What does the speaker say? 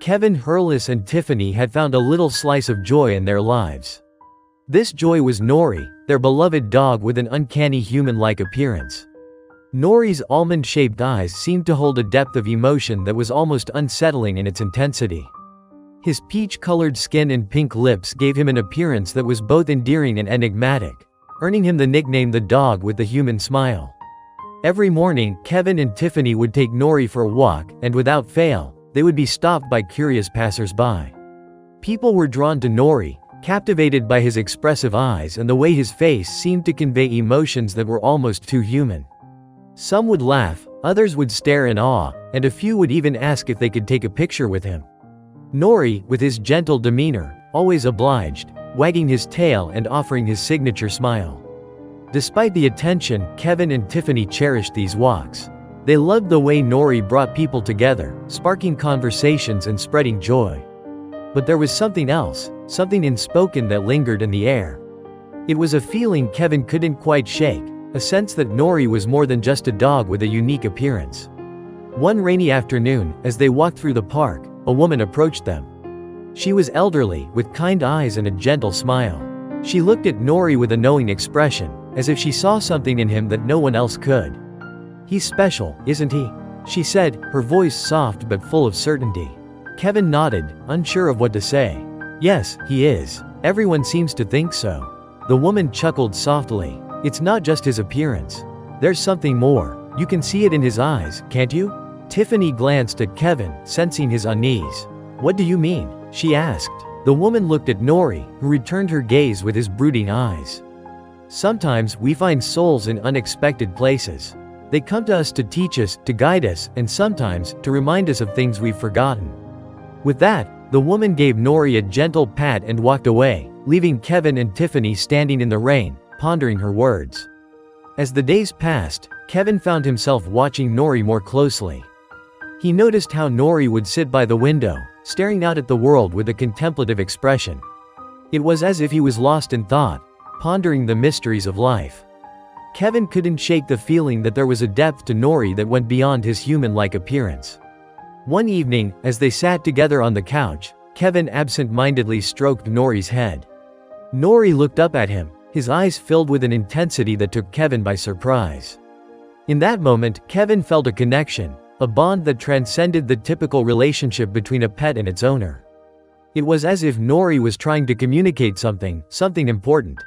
Kevin, Hurlis and Tiffany had found a little slice of joy in their lives. This joy was Nori, their beloved dog with an uncanny human-like appearance. Nori's almond-shaped eyes seemed to hold a depth of emotion that was almost unsettling in its intensity. His peach-colored skin and pink lips gave him an appearance that was both endearing and enigmatic, earning him the nickname the dog with the human smile. Every morning, Kevin and Tiffany would take Nori for a walk, and without fail, they would be stopped by curious passers-by. People were drawn to Nori, captivated by his expressive eyes and the way his face seemed to convey emotions that were almost too human. Some would laugh, others would stare in awe, and a few would even ask if they could take a picture with him. Nori, with his gentle demeanor, always obliged, wagging his tail and offering his signature smile. Despite the attention, Kevin and Tiffany cherished these walks. They loved the way Nori brought people together, sparking conversations and spreading joy. But there was something else, something unspoken that lingered in the air. It was a feeling Kevin couldn't quite shake, a sense that Nori was more than just a dog with a unique appearance. One rainy afternoon, as they walked through the park, a woman approached them. She was elderly, with kind eyes and a gentle smile. She looked at Nori with a knowing expression, as if she saw something in him that no one else could. "He's special, isn't he?" she said, her voice soft but full of certainty. Kevin nodded, unsure of what to say. "Yes, he is. Everyone seems to think so." The woman chuckled softly. "It's not just his appearance. There's something more. You can see it in his eyes, can't you?" Tiffany glanced at Kevin, sensing his unease. "What do you mean?" she asked. The woman looked at Nori, who returned her gaze with his brooding eyes. "Sometimes we find souls in unexpected places. They come to us to teach us, to guide us, and sometimes to remind us of things we've forgotten." With that, the woman gave Nori a gentle pat and walked away, leaving Kevin and Tiffany standing in the rain, pondering her words. As the days passed, Kevin found himself watching Nori more closely. He noticed how Nori would sit by the window, staring out at the world with a contemplative expression. It was as if he was lost in thought, pondering the mysteries of life. Kevin couldn't shake the feeling that there was a depth to Nori that went beyond his human-like appearance. One evening, as they sat together on the couch, Kevin absent-mindedly stroked Nori's head. Nori looked up at him, his eyes filled with an intensity that took Kevin by surprise. In that moment, Kevin felt a connection, a bond that transcended the typical relationship between a pet and its owner. It was as if Nori was trying to communicate something important.